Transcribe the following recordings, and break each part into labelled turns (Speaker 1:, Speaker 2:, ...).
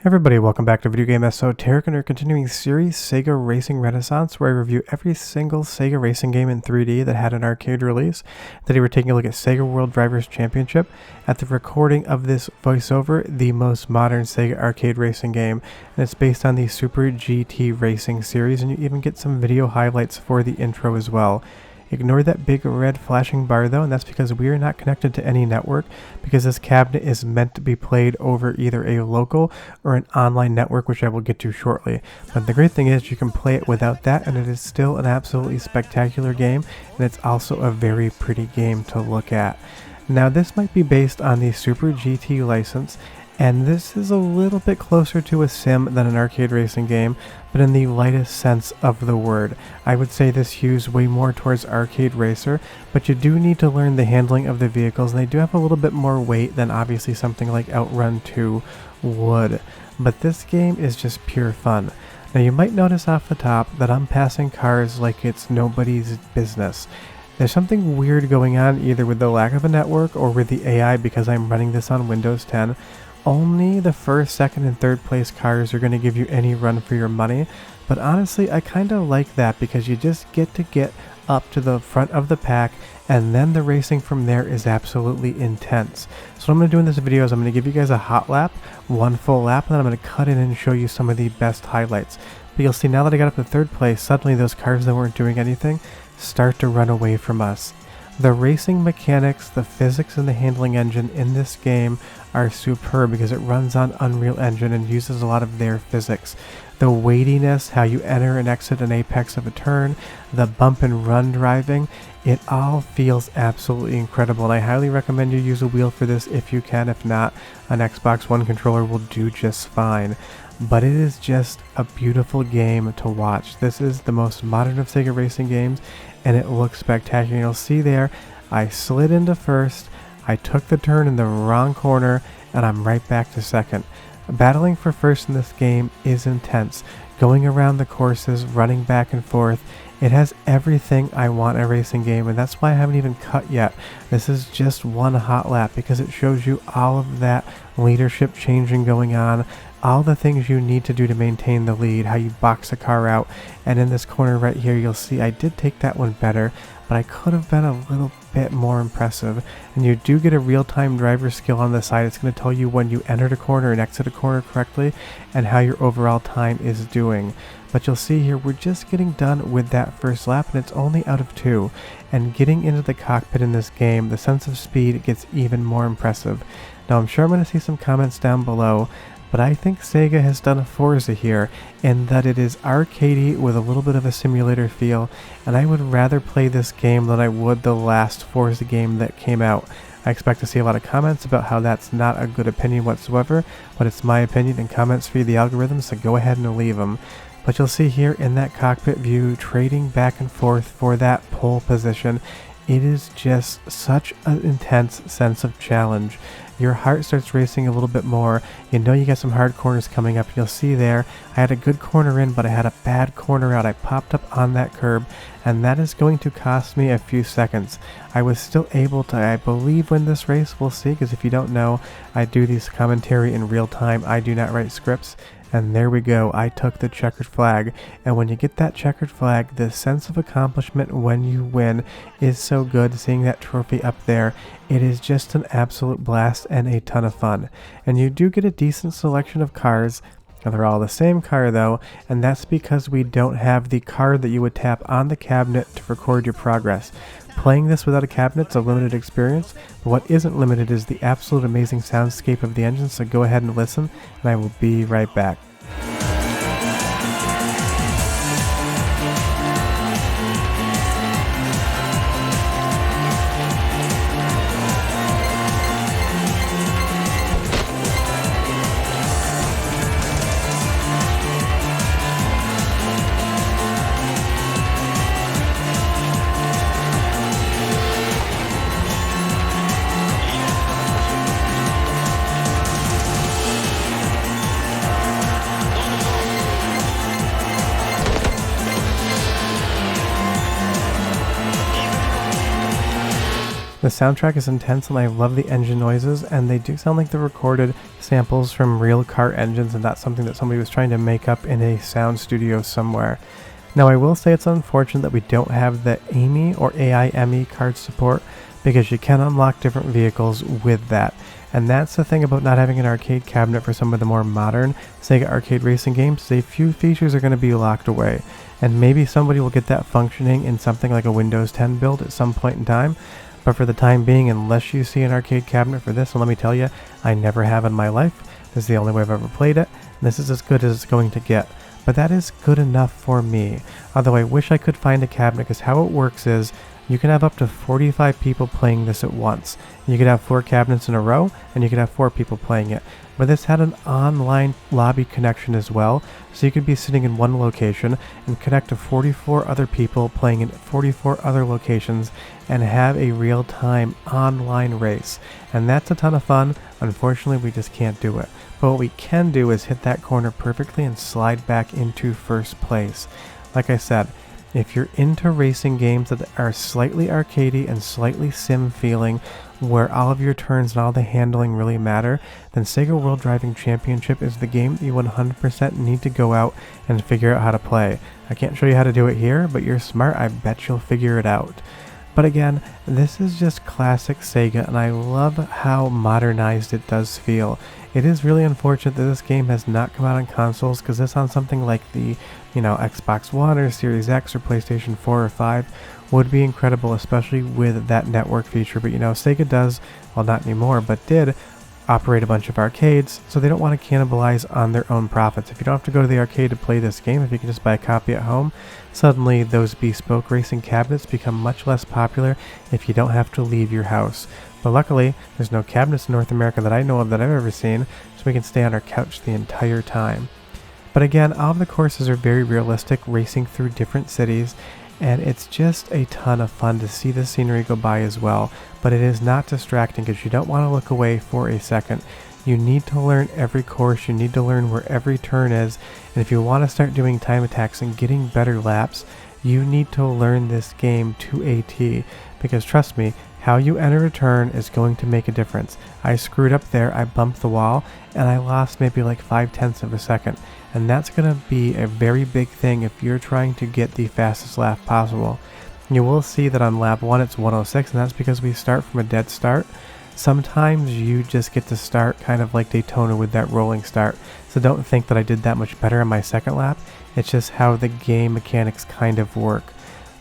Speaker 1: Everybody, welcome back to Video Game Esoteric and our continuing series, Sega Racing Renaissance, where I review every single Sega racing game in 3D that had an arcade release. Today we're taking a look at Sega World Drivers Championship. At the recording of this voiceover, the most modern Sega arcade racing game, and it's based on the Super GT racing series, and you even get some video highlights for the intro as well. Ignore that big red flashing bar though, and that's because we are not connected to any network, because this cabinet is meant to be played over either a local or an online network, which I will get to shortly. But the great thing is you can play it without that, and it is still an absolutely spectacular game, and it's also a very pretty game to look at. Now this might be based on the Super GT license, and this is a little bit closer to a sim than an arcade racing game, but in the lightest sense of the word. I would say this hews way more towards arcade racer, but you do need to learn the handling of the vehicles, and they do have a little bit more weight than obviously something like Outrun 2 would. But this game is just pure fun. Now you might notice off the top that I'm passing cars like it's nobody's business. There's something weird going on either with the lack of a network or with the AI, because I'm running this on Windows 10. Only the first, second, and third place cars are going to give you any run for your money, but honestly I kind of like that because you just get up to the front of the pack, and then the racing from there is absolutely intense. So what I'm going to do in this video is I'm going to give you guys a hot lap, one full lap, and then I'm going to cut in and show you some of the best highlights. But you'll see now that I got up to third place, suddenly those cars that weren't doing anything start to run away from us. The racing mechanics, the physics, and the handling engine in this game are superb because it runs on Unreal Engine and uses a lot of their physics. The weightiness, how you enter and exit an apex of a turn, the bump and run driving, it all feels absolutely incredible, and I highly recommend you use a wheel for this if you can. If not, an Xbox One controller will do just fine. But it is just a beautiful game to watch. This is the most modern of Sega racing games, and it looks spectacular. You'll see there, I slid into first, I took the turn in the wrong corner, and I'm right back to second. Battling for first in this game is intense. Going around the courses, running back and forth, it has everything I want in a racing game, and that's why I haven't even cut yet. This is just one hot lap because it shows you all of that leadership changing going on, all the things you need to do to maintain the lead, how you box a car out, and in this corner right here you'll see I did take that one better, but I could have been a little bit more impressive. And you do get a real-time driver skill on the side. It's going to tell you when you entered a corner and exit a corner correctly and how your overall time is doing. But you'll see here we're just getting done with that first lap, and it's only out of 2. And getting into the cockpit in this game, the sense of speed gets even more impressive. Now I'm sure I'm going to see some comments down below, but I think Sega has done a Forza here in that it is arcadey with a little bit of a simulator feel, and I would rather play this game than I would the last Forza game that came out. I expect to see a lot of comments about how that's not a good opinion whatsoever, but it's my opinion, and comments feed the algorithm, so go ahead and leave them. But you'll see here in that cockpit view, trading back and forth for that pole position, it is just such an intense sense of challenge. Your heart starts racing a little bit more. You know you got some hard corners coming up. You'll see there, I had a good corner in, but I had a bad corner out. I popped up on that curb, and that is going to cost me a few seconds. I was still able to, I believe, win this race. We'll see, because if you don't know, I do these commentary in real time. I do not write scripts. And there we go, I took the checkered flag. And when you get that checkered flag, the sense of accomplishment when you win is so good. Seeing that trophy up there, it is just an absolute blast and a ton of fun. And you do get a decent selection of cars. They're all the same car though, and that's because we don't have the card that you would tap on the cabinet to record your progress. Playing this without a cabinet's a limited experience, but what isn't limited is the absolute amazing soundscape of the engine, so go ahead and listen, and I will be right back. The soundtrack is intense and I love the engine noises, and they do sound like the recorded samples from real car engines and not something that somebody was trying to make up in a sound studio somewhere. Now I will say it's unfortunate that we don't have the AMI or AIME card support, because you can unlock different vehicles with that. And that's the thing about not having an arcade cabinet for some of the more modern Sega arcade racing games. A few features are going to be locked away, and maybe somebody will get that functioning in something like a Windows 10 build at some point in time. But for the time being, unless you see an arcade cabinet for this, and let me tell you, I never have in my life. This is the only way I've ever played it, and this is as good as it's going to get. But that is good enough for me. Although I wish I could find a cabinet, because how it works is you can have up to 45 people playing this at once. You could have 4 cabinets in a row, and you could have 4 people playing it. But this had an online lobby connection as well, so you could be sitting in one location and connect to 44 other people playing in 44 other locations and have a real-time online race. And that's a ton of fun. Unfortunately, we just can't do it. But what we can do is hit that corner perfectly and slide back into first place. Like I said, if you're into racing games that are slightly arcadey and slightly sim feeling, where all of your turns and all the handling really matter, then Sega World Driving Championship is the game that you 100% need to go out and figure out how to play. I can't show you how to do it here, but you're smart, I bet you'll figure it out. But again, this is just classic Sega, and I love how modernized it does feel. It is really unfortunate that this game has not come out on consoles, because this on something like the, Xbox One or Series X or PlayStation 4 or 5 would be incredible, especially with that network feature. But Sega does, well, not anymore, but did operate a bunch of arcades, so they don't want to cannibalize on their own profits. If you don't have to go to the arcade to play this game, if you can just buy a copy at home, suddenly those bespoke racing cabinets become much less popular if you don't have to leave your house. But luckily, there's no cabinets in North America that I know of that I've ever seen, so we can stay on our couch the entire time. But again, all of the courses are very realistic, racing through different cities, and it's just a ton of fun to see the scenery go by as well. But it is not distracting, because you don't want to look away for a second. You need to learn every course, you need to learn where every turn is, and if you want to start doing time attacks and getting better laps, you need to learn this game to a T, because trust me, how you enter a turn is going to make a difference. I screwed up there, I bumped the wall, and I lost maybe like 0.5 of a second. And that's going to be a very big thing if you're trying to get the fastest lap possible. You will see that on lap 1 it's 106, and that's because we start from a dead start. Sometimes you just get to start kind of like Daytona with that rolling start. So don't think that I did that much better on my second lap. It's just how the game mechanics kind of work.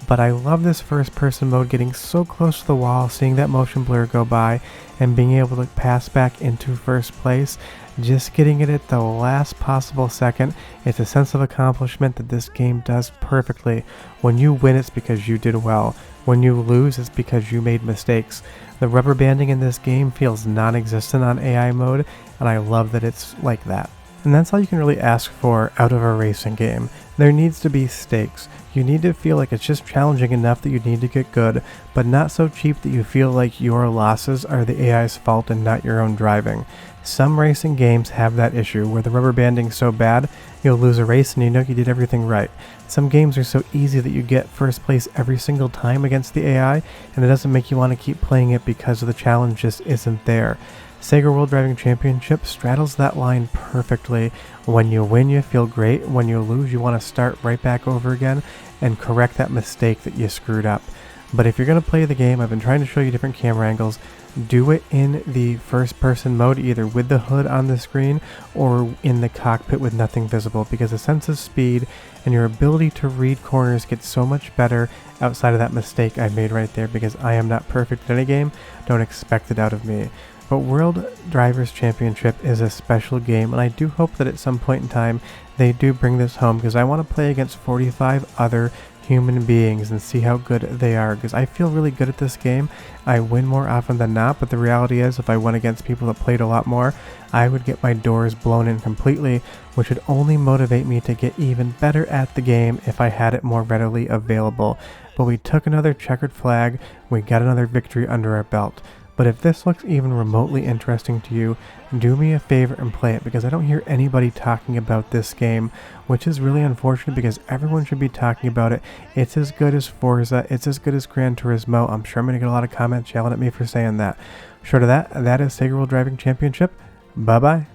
Speaker 1: But I love this first person mode, getting so close to the wall, seeing that motion blur go by, and being able to pass back into first place. Just getting it at the last possible second. It's a sense of accomplishment that this game does perfectly. When you win, it's because you did well. When you lose, it's because you made mistakes. The rubber banding in this game feels non-existent on AI mode, and I love that it's like that. And that's all you can really ask for out of a racing game. There needs to be stakes. You need to feel like it's just challenging enough that you need to get good, but not so cheap that you feel like your losses are the AI's fault and not your own driving. Some racing games have that issue where the rubber banding's so bad, you'll lose a race and you know you did everything right. Some games are so easy that you get first place every single time against the AI, and it doesn't make you want to keep playing it because the challenge just isn't there. Sega World Driving Championship straddles that line perfectly. When you win, you feel great. When you lose, you want to start right back over again and correct that mistake that you screwed up. But if you're going to play the game, I've been trying to show you different camera angles. Do it in the first person mode, either with the hood on the screen or in the cockpit with nothing visible, because the sense of speed and your ability to read corners gets so much better outside of that mistake I made right there, because I am not perfect at any game. Don't expect it out of me. But World Drivers Championship is a special game, and I do hope that at some point in time they do bring this home, because I want to play against 45 other human beings and see how good they are, because I feel really good at this game. I win more often than not, but the reality is if I went against people that played a lot more, I would get my doors blown in completely, which would only motivate me to get even better at the game if I had it more readily available. But we took another checkered flag, we got another victory under our belt. But if this looks even remotely interesting to you, do me a favor and play it, because I don't hear anybody talking about this game, which is really unfortunate because everyone should be talking about it. It's as good as Forza, it's as good as Gran Turismo. I'm sure I'm going to get a lot of comments yelling at me for saying that. Short of that, that is Sega World Driving Championship. Bye bye.